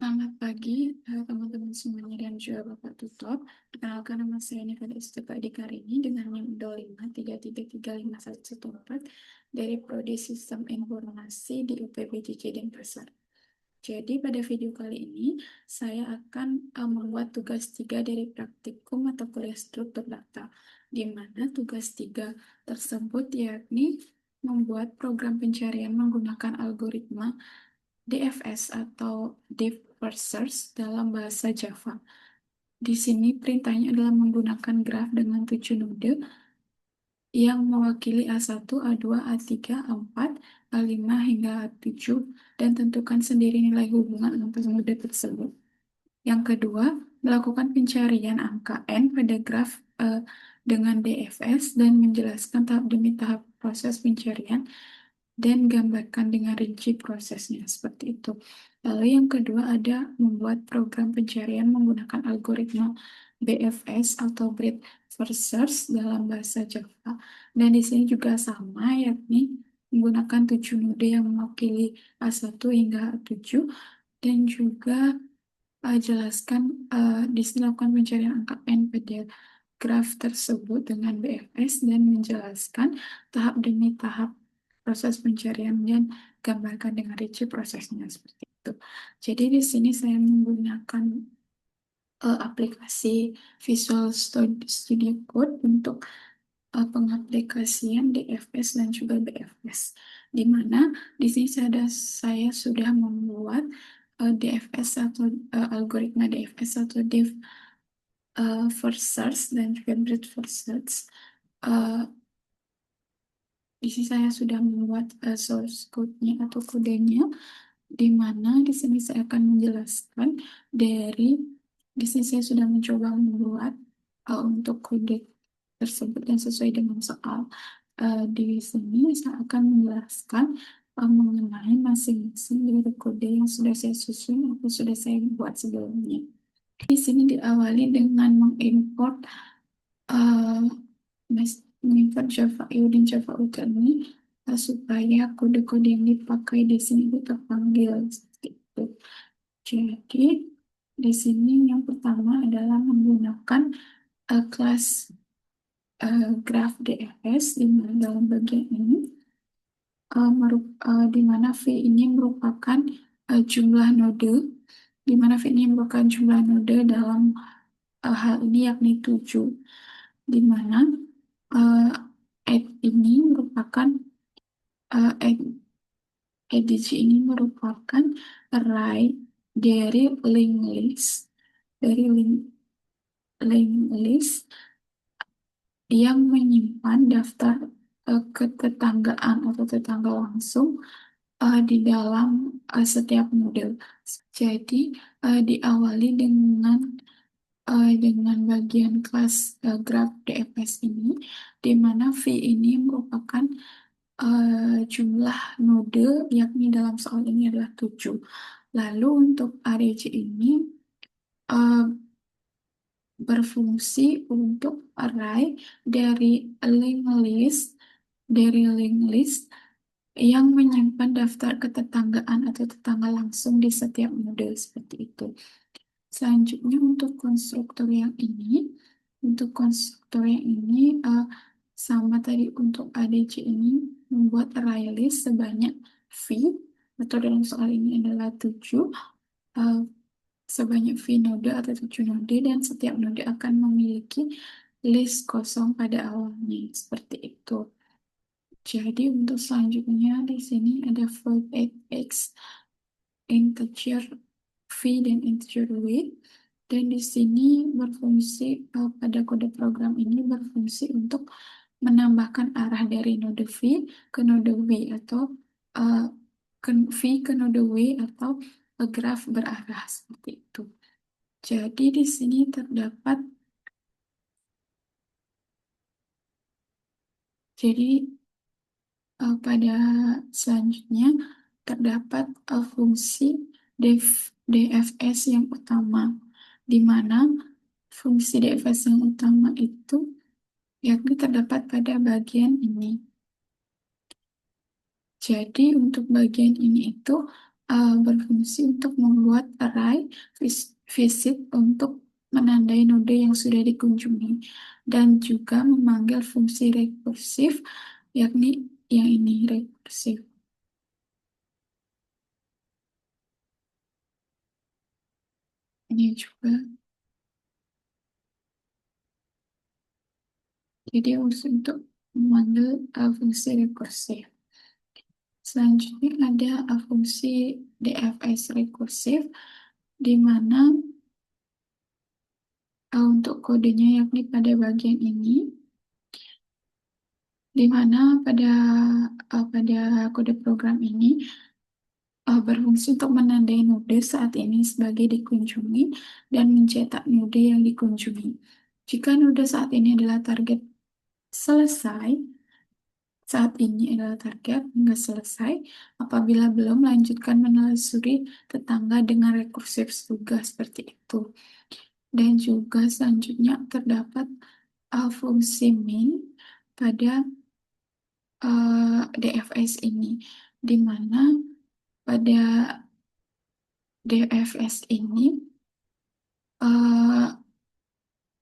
Selamat pagi, teman-teman semuanya dan juga Bapak Tutor. Perkenalkan nama saya Nifada Istiqa Dikarini dengan NIM 25333514 dari Prodi Sistem Informasi di UPBJJ Denpasar. Jadi pada video kali ini saya akan membuat tugas 3 dari praktikum atau kuliah struktur data, di mana tugas 3 tersebut yakni membuat program pencarian menggunakan algoritma DFS atau Deep First Search dalam bahasa Java. Di sini perintahnya adalah menggunakan graf dengan 7 node yang mewakili A1, A2, A3, A4, A5 hingga A7 dan tentukan sendiri nilai hubungan antar node tersebut. Yang kedua, melakukan pencarian angka N pada graf dengan DFS dan menjelaskan tahap demi tahap proses pencarian dan gambarkan dengan rinci prosesnya seperti itu. Lalu yang kedua ada membuat program pencarian menggunakan algoritma BFS atau Breadth First Search dalam bahasa Java. Dan di sini juga sama, yakni menggunakan 7 node yang mewakili A1 hingga A7 dan juga jelaskan di sini lakukan pencarian angka N pada graf tersebut dengan BFS dan menjelaskan tahap demi tahap proses pencarian dan gambarkan dengan rinci prosesnya seperti itu. Jadi di sini saya menggunakan aplikasi Visual Studio Code untuk pengaplikasian DFS dan juga BFS. Di mana di sini saya sudah membuat DFS atau algoritma DFS atau Deep First Search dan juga Breadth First Search. Di sini saya sudah membuat source code-nya atau kodenya, di mana di sini saya akan menjelaskan di sini saya sudah mencoba membuat untuk kode tersebut dan sesuai dengan soal. Di sini saya akan menjelaskan mengenai masing-masing dari kode yang sudah saya susun atau sudah saya buat sebelumnya. Di sini diawali dengan mengimport uh, mengimport Java EO dan Java Utami supaya kode-kode yang dipakai di sini itu terpanggil seperti itu. Jadi di sini yang pertama adalah menggunakan kelas graph DFS di mana dalam bagian ini di mana V ini merupakan jumlah node, di mana V ini merupakan jumlah node dalam hal ini yakni 7, di mana add ini merupakan add ADC ini merupakan array dari linked list yang menyimpan daftar ketetanggaan atau tetangga langsung di dalam setiap model. Jadi diawali dengan bagian kelas graph DFS ini, di mana V ini merupakan jumlah node, yakni dalam soal ini adalah 7. Lalu untuk ADC ini uh, berfungsi untuk array dari linked list yang menyimpan daftar ketetanggaan atau tetangga langsung di setiap node seperti itu. Selanjutnya untuk konstruktor yang ini sama tadi untuk ADC ini membuat array list sebanyak V atau dalam soal ini adalah 7 sebanyak V node atau 7 node dan setiap node akan memiliki list kosong pada awalnya seperti itu. Jadi untuk selanjutnya di sini ada void x integer V dan integer W. Dan di sini berfungsi pada kode program ini berfungsi untuk menambahkan arah dari node V ke node W atau uh, V ke node W atau graf berarah seperti itu. Jadi di sini pada selanjutnya terdapat fungsi DFS yang utama, di mana fungsi DFS yang utama itu yakni terdapat pada bagian ini. Jadi untuk bagian ini itu berfungsi untuk membuat array visit untuk menandai node yang sudah dikunjungi dan juga memanggil fungsi rekursif yakni yang ini rekursif. Ini juga jadi untuk memanggil fungsi rekursif. Selanjutnya ada fungsi DFS rekursif di mana untuk kodenya yakni pada bagian ini di mana pada kode program ini berfungsi untuk menandai node saat ini sebagai dikunjungi dan mencetak node yang dikunjungi. Jika node saat ini adalah target selesai, saat ini adalah target hingga selesai apabila belum melanjutkan menelusuri tetangga dengan rekursif juga seperti itu. Dan juga selanjutnya terdapat fungsi min pada DFS ini, di mana pada DFS ini eh,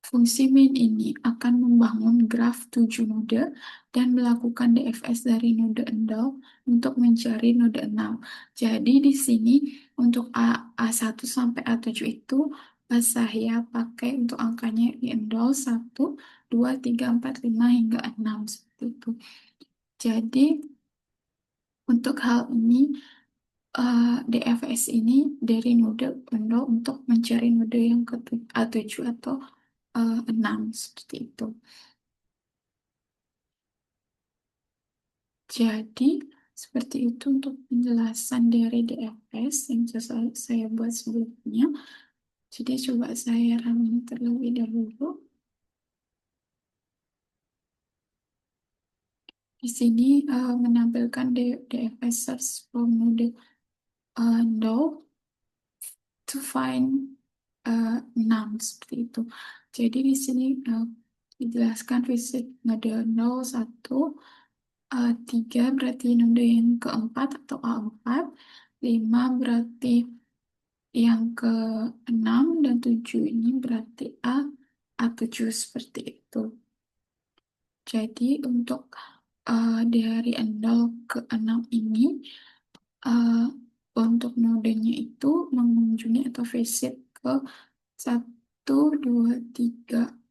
fungsi min ini akan membangun graf 7 node dan melakukan DFS dari node 0 untuk mencari node 6. Jadi di sini untuk A1 sampai A7 itu saya pakai untuk angkanya di 0, 1, 2, 3, 4, 5 hingga 6 seperti itu. Jadi untuk hal ini DFS ini dari node 0 untuk mencari node yang ke A7 atau 6 seperti itu. Jadi seperti itu untuk penjelasan dari DFS yang saya buat sebelumnya. Jadi coba saya running terlebih dahulu. Di sini menampilkan DFS search for node no to find none seperti itu. Jadi di sini dijelaskan visit node 0, 1, 3 berarti node yang keempat atau A4, 5 berarti yang ke-6 dan 7 ini berarti A7 seperti itu. Jadi untuk dari 0 ke 6 ini uh, untuk nodenya itu mengunjungi atau visit ke 1, 2, 3,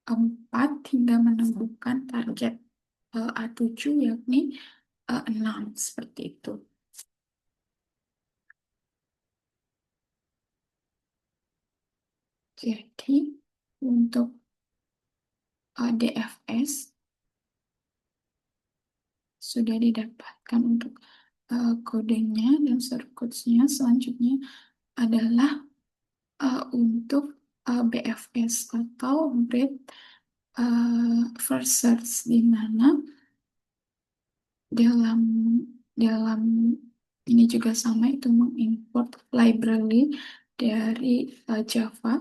4 hingga menemukan target A7 yakni 6 seperti itu. Jadi untuk DFS sudah didapatkan untuk kodenya dan shortcode-nya. Selanjutnya adalah untuk BFS atau Breadth First Search, di mana dalam dalam ini juga sama, itu mengimport library dari Java,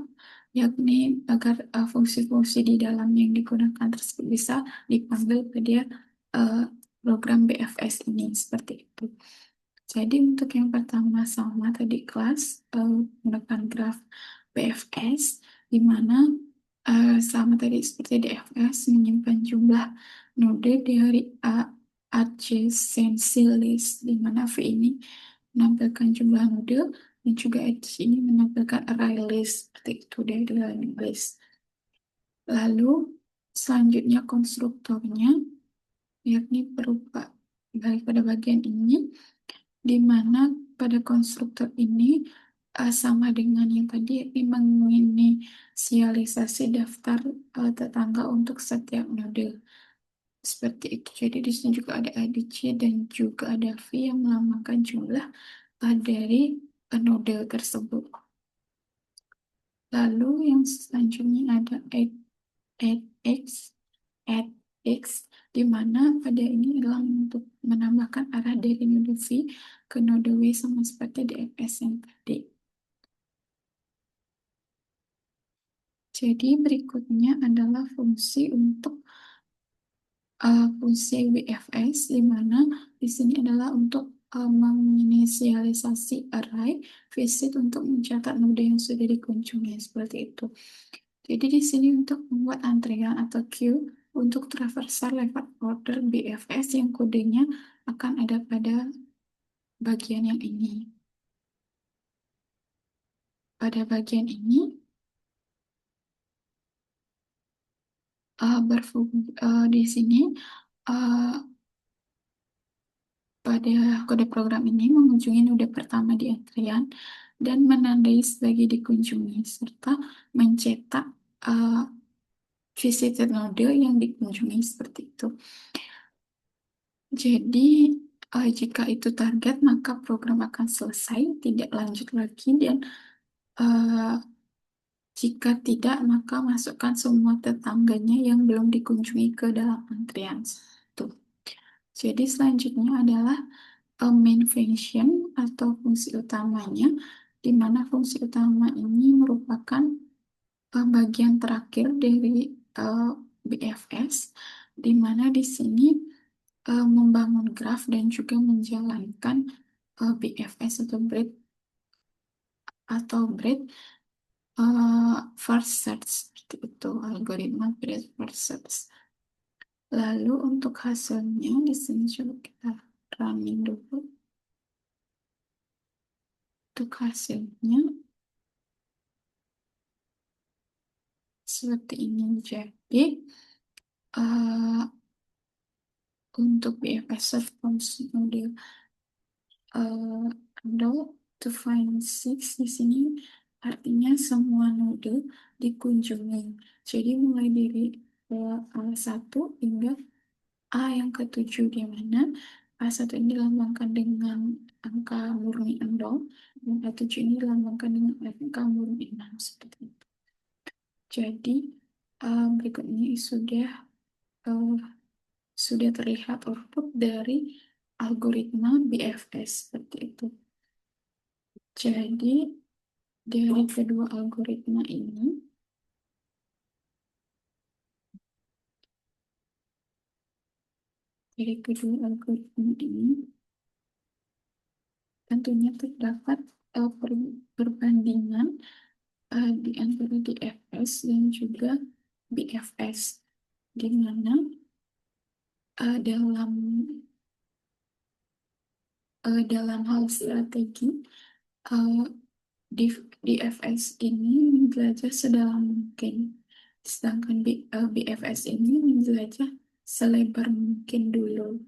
yakni agar fungsi-fungsi di dalam yang digunakan tersebut bisa dipanggil pada program BFS ini seperti itu. Jadi untuk yang pertama sama tadi kelas menggunakan graf BFS, di mana sama tadi seperti DFS menyimpan jumlah node dari adjacency list, di mana V ini menampilkan jumlah node dan juga edge ini menampilkan array list seperti itu dari list. Lalu selanjutnya konstruktornya yakni berupa balik pada bagian ini, di mana pada konstruktor ini sama dengan yang tadi, yakni menginisialisasi daftar tetangga untuk setiap node. Seperti itu. Jadi di sini juga ada ADC dan juga ada V yang melambangkan jumlah dari node tersebut. Lalu yang selanjutnya ada add X, add X, di mana pada ini adalah untuk menambahkan arah dari node V ke node W sama seperti DFS yang tadi. Jadi berikutnya adalah fungsi untuk fungsi WFS, di mana di sini adalah untuk menginisialisasi array visit untuk mencatat node yang sudah dikunjungi seperti itu. Jadi di sini untuk membuat antrian atau queue untuk traversal lewat order BFS yang kodenya akan ada pada bagian yang ini. Pada bagian ini di sini uh, pada kode program ini mengunjungi node pertama di antrian dan menandai sebagai dikunjungi serta mencetak uh, visited node yang dikunjungi seperti itu. Jadi jika itu target maka program akan selesai, tidak lanjut lagi dan uh, jika tidak maka masukkan semua tetangganya yang belum dikunjungi ke dalam antrian. Tuh. Jadi selanjutnya adalah main function atau fungsi utamanya, di mana fungsi utama ini merupakan bagian terakhir dari uh, BFS, di mana di sini membangun graf dan juga menjalankan BFS atau breadth first search seperti itu, algoritma breadth first search. Lalu untuk hasilnya di sini coba kita running dulu. Untuk hasilnya seperti ini. Jadi uh, untuk BFS response model node to find six di sini artinya semua node dikunjungi. Jadi mulai dari A1 hingga A yang ketujuh, di mana A1 ini dilambangkan dengan angka murni 0 dan A7 ini dilambangkan dengan angka murni 6 seperti itu. Jadi berikut ini uh, sudah terlihat output dari algoritma BFS seperti itu. Jadi dari kedua algoritma ini tentunya terdapat perbandingan di antara DFS dan juga BFS, di mana dalam hal strategi uh, DFS ini menjelajah sedalam mungkin, sedangkan BFS ini menjelajah selebar mungkin dulu,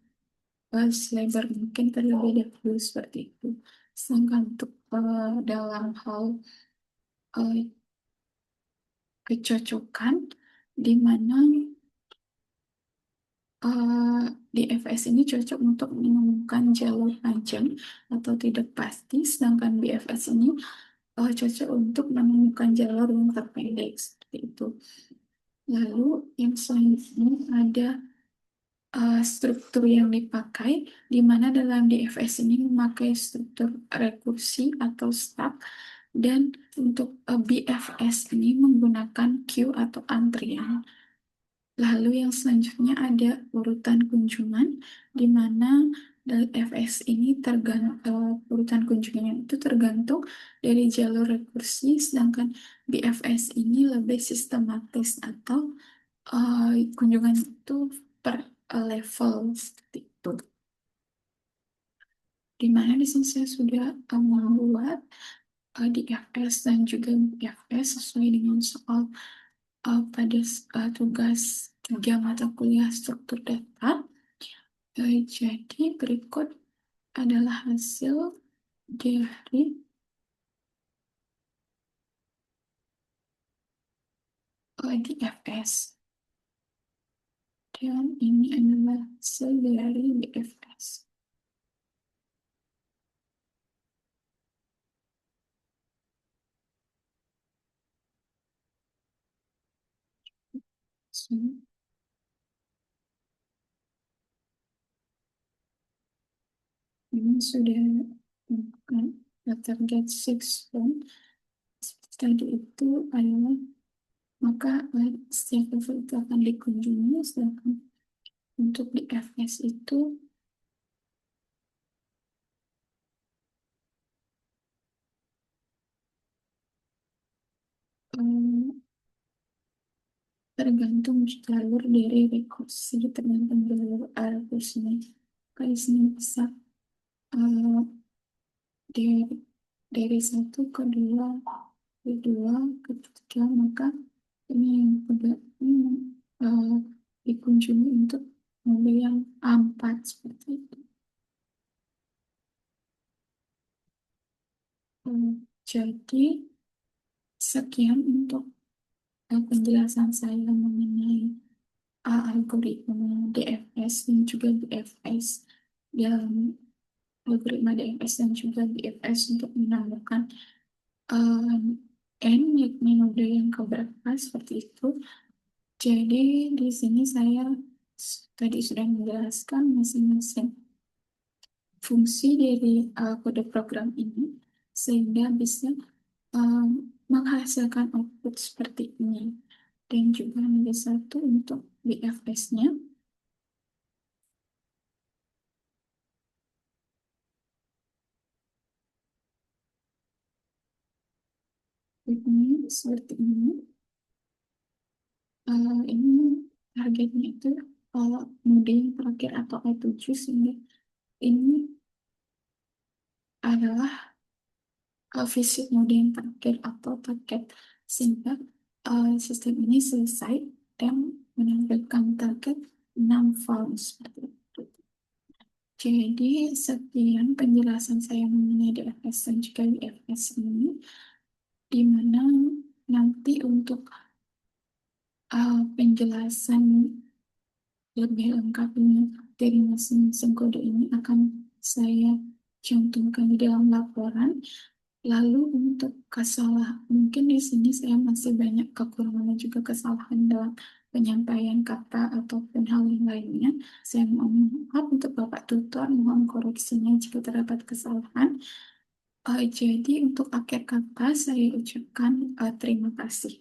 selebar mungkin terlebih dahulu seperti itu. Sedangkan untuk dalam hal uh, kecocokan, di mana DFS ini cocok untuk menemukan jalur panjang atau tidak pasti, sedangkan BFS ini cocok untuk menemukan jalur yang terpendek seperti itu. Lalu yang selanjutnya ada struktur yang dipakai, di mana dalam DFS ini memakai struktur rekursi atau stack, dan untuk BFS ini menggunakan queue atau antrian. Lalu yang selanjutnya ada urutan kunjungan, di mana dari FS ini urutan kunjungannya itu tergantung dari jalur rekursi, sedangkan BFS ini lebih sistematis atau kunjungan itu per level seperti itu. Di mana di sini saya sudah membuat di FS dan juga BFS sesuai dengan soal pada tugas 3 mata kuliah struktur data. Jadi berikut adalah hasil dari DFS. Dan ini adalah hasil dari DFS. So, ini sudah bukan target 6 tadi itu adalah maka setiap level itu akan dikunjungi, sedangkan untuk di FS itu tergantung jalur dari rekursi, tergantung jalur rekursinya. Kalau di sini bisa eh, dari satu ke dua, ke dua ke tiga, maka ini yang kedua ini eh, dikunjungi untuk mobil yang A4 seperti itu. Jadi sekian untuk penjelasan saya mengenai algoritma DFS dan juga BFS dalam algoritma DFS dan juga BFS untuk menemukan eh, N, yakni node yang keberapa seperti itu. Jadi di sini saya tadi sudah menjelaskan masing-masing fungsi dari kode program ini sehingga bisa eh, menghasilkan output seperti ini. Dan juga nomor satu untuk BFS-nya. Ini seperti ini. Ini targetnya itu node yang terakhir atau A7 sehingga ini adalah visit node yang terakhir atau target sehingga sistem ini selesai dan menampilkan target 6 form seperti itu. Jadi sekian penjelasan saya mengenai DFS dan juga IFS ini, di mana nanti untuk penjelasan lebih lengkapnya dari masing-masing kode ini akan saya cantumkan di dalam laporan. Lalu untuk kesalahan, mungkin di sini saya masih banyak kekurangan dan juga kesalahan dalam penyampaian kata ataupun hal yang lainnya. Saya mohon maaf untuk Bapak Tutor, mohon koreksinya jika terdapat kesalahan. Jadi untuk akhir kata saya ucapkan terima kasih.